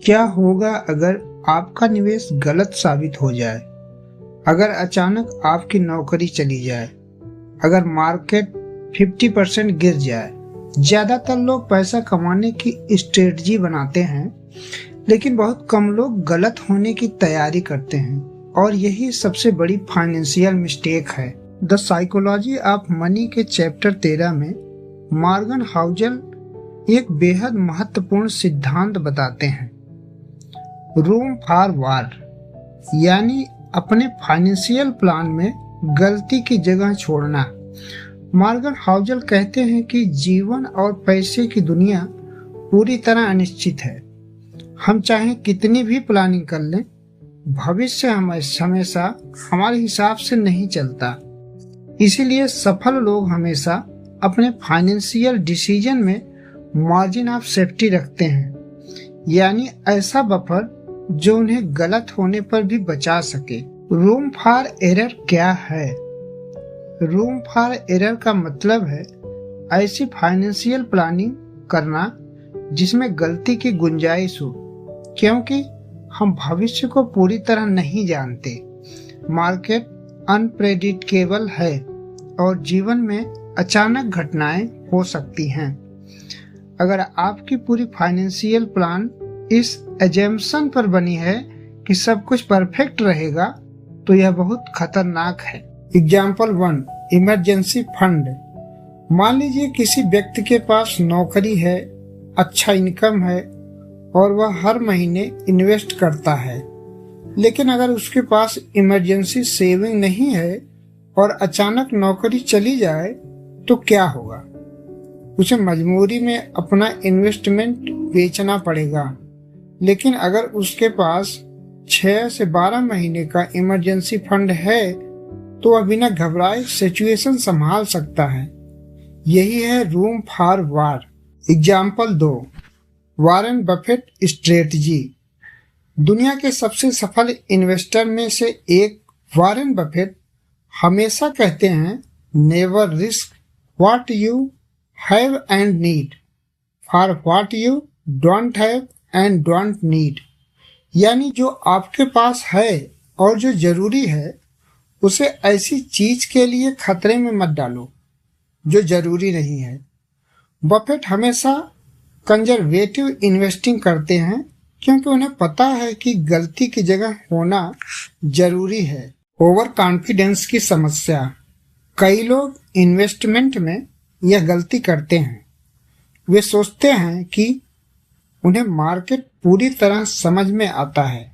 क्या होगा अगर आपका निवेश गलत साबित हो जाए? अगर अचानक आपकी नौकरी चली जाए, अगर मार्केट 50% गिर जाए। ज्यादातर लोग पैसा कमाने की स्ट्रेटजी बनाते हैं, लेकिन बहुत कम लोग गलत होने की तैयारी करते हैं, और यही सबसे बड़ी फाइनेंशियल मिस्टेक है। द साइकोलॉजी ऑफ मनी के चैप्टर 13 में मॉर्गन हाउसल एक बेहद महत्वपूर्ण सिद्धांत बताते हैं, रूम फॉर वार, यानी अपने फाइनेंशियल प्लान में गलती की जगह छोड़ना। मॉर्गन हाउसल कहते हैं कि जीवन और पैसे की दुनिया पूरी तरह अनिश्चित है। हम चाहे कितनी भी प्लानिंग कर लें, भविष्य हमेशा हमारे हिसाब से नहीं चलता। इसीलिए सफल लोग हमेशा अपने फाइनेंशियल डिसीजन में मार्जिन ऑफ सेफ्टी रखते हैं, यानी ऐसा बफर जो उन्हें गलत होने पर भी बचा सके। रूम फॉर एरर क्या है? रूम फॉर एरर का मतलब है ऐसी फाइनेंशियल प्लानिंग करना जिसमें गलती की गुंजाइश हो, क्योंकि हम भविष्य को पूरी तरह नहीं जानते। मार्केट अनप्रेडिक्टेबल है और जीवन में अचानक घटनाएं हो सकती हैं। अगर आपकी पूरी फाइनेंशियल प्लान इस एजम्पशन पर बनी है कि सब कुछ परफेक्ट रहेगा, तो यह बहुत खतरनाक है। Example 1, emergency fund. मान लीजिए किसी व्यक्ति के पास नौकरी है, अच्छा इनकम है और वह हर महीने इन्वेस्ट करता है, लेकिन अगर उसके पास इमरजेंसी सेविंग नहीं है और अचानक नौकरी चली जाए तो क्या होगा? उसे मजबूरी में अपना इन्वेस्टमेंट बेचना पड़ेगा। लेकिन अगर उसके पास 6 से 12 महीने का इमरजेंसी फंड है तो वह बिना घबराए सिचुएशन संभाल सकता है। यही है room for war. Example 2, Warren Buffett strategy. दुनिया के सबसे सफल इन्वेस्टर में से एक वॉरेन बफेट हमेशा कहते हैं, never risk what you have and need for what you don't have and don't need. यानी जो आपके पास है और जो जरूरी है, उसे ऐसी चीज के लिए खतरे में मत डालो जो जरूरी नहीं है। बफेट हमेशा कंजर्वेटिव इन्वेस्टिंग करते हैं, क्योंकि उन्हें पता है कि गलती की जगह होना जरूरी है। ओवर कॉन्फिडेंस की समस्या। कई लोग इन्वेस्टमेंट में यह गलती करते हैं। वे सोचते हैं कि उन्हें मार्केट पूरी तरह समझ में आता है,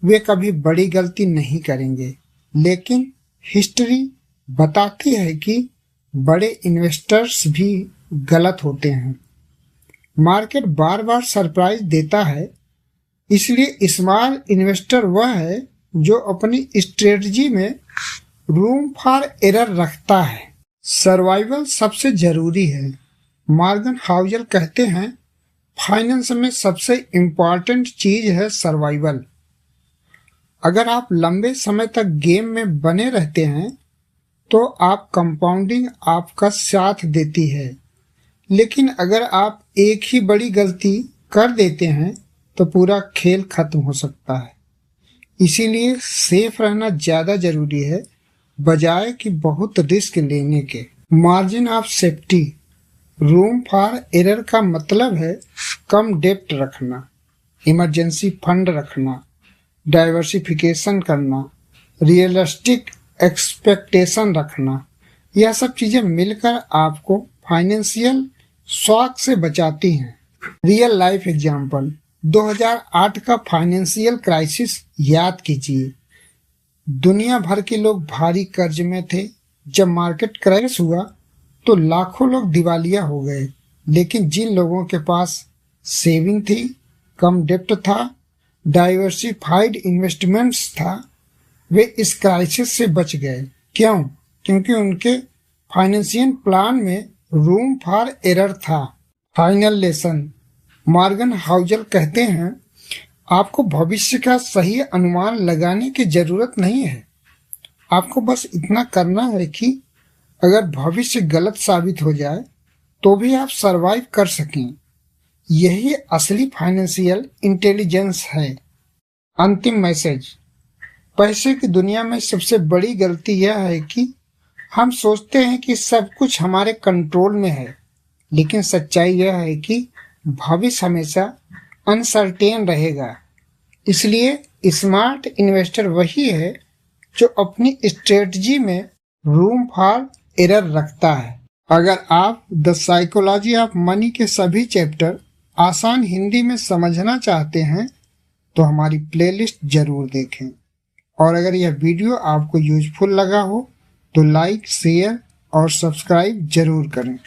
वे कभी बड़ी गलती नहीं करेंगे। लेकिन हिस्ट्री बताती है कि बड़े इन्वेस्टर्स भी गलत होते हैं। मार्केट बार बार सरप्राइज देता है, इसलिए स्मार्ट इन्वेस्टर वह है जो अपनी स्ट्रेटजी में रूम फॉर एरर रखता है। सर्वाइवल सबसे जरूरी है। मॉर्गन हाउसल कहते हैं, फाइनेंस में सबसे इम्पॉर्टेंट चीज है सर्वाइवल। अगर आप लंबे समय तक गेम में बने रहते हैं तो आप कंपाउंडिंग आपका साथ देती है, लेकिन अगर आप एक ही बड़ी गलती कर देते हैं तो पूरा खेल खत्म हो सकता है। इसीलिए सेफ रहना ज्यादा जरूरी है, बजाय कि बहुत रिस्क लेने के। Margin of safety. Room for error का मतलब है कम डेप्ट रखना, इमरजेंसी फंड रखना, डाइवर्सिफिकेशन करना, रियलिस्टिक एक्सपेक्टेशन रखना। यह सब चीजें मिलकर आपको फाइनेंशियल शॉक से बचाती हैं। Real life example. 2008 का फाइनेंशियल क्राइसिस याद कीजिए। दुनिया भर के लोग भारी कर्ज में थे। जब मार्केट क्रैश हुआ तो लाखों लोग दिवालिया हो गए, लेकिन जिन लोगों के पास सेविंग थी, कम डेप्ट था, डाइवर्सिफाइड इन्वेस्टमेंट्स था, वे इस क्राइसिस से बच गए। क्यों? क्योंकि उनके फाइनेंशियल प्लान में रूम फॉर एरर था। Final lesson. मॉर्गन हाउसल कहते हैं, आपको भविष्य का सही अनुमान लगाने की जरूरत नहीं है। आपको बस इतना करना है कि अगर भविष्य गलत साबित हो जाए तो भी आप सरवाइव कर सकें। यही असली फाइनेंशियल इंटेलिजेंस है। अंतिम मैसेज, पैसे की दुनिया में सबसे बड़ी गलती यह है कि हम सोचते हैं कि सब कुछ हमारे कंट्रोल में है, लेकिन सच्चाई यह है कि भविष्य हमेशा अनसर्टेन रहेगा। इसलिए स्मार्ट इन्वेस्टर वही है जो अपनी स्ट्रेटजी में रूम फॉर एरर रखता है। अगर आप द साइकोलॉजी ऑफ मनी के सभी चैप्टर आसान हिंदी में समझना चाहते हैं तो हमारी प्लेलिस्ट जरूर देखें। और अगर यह वीडियो आपको यूजफुल लगा हो तो लाइक, शेयर और सब्सक्राइब जरूर करें।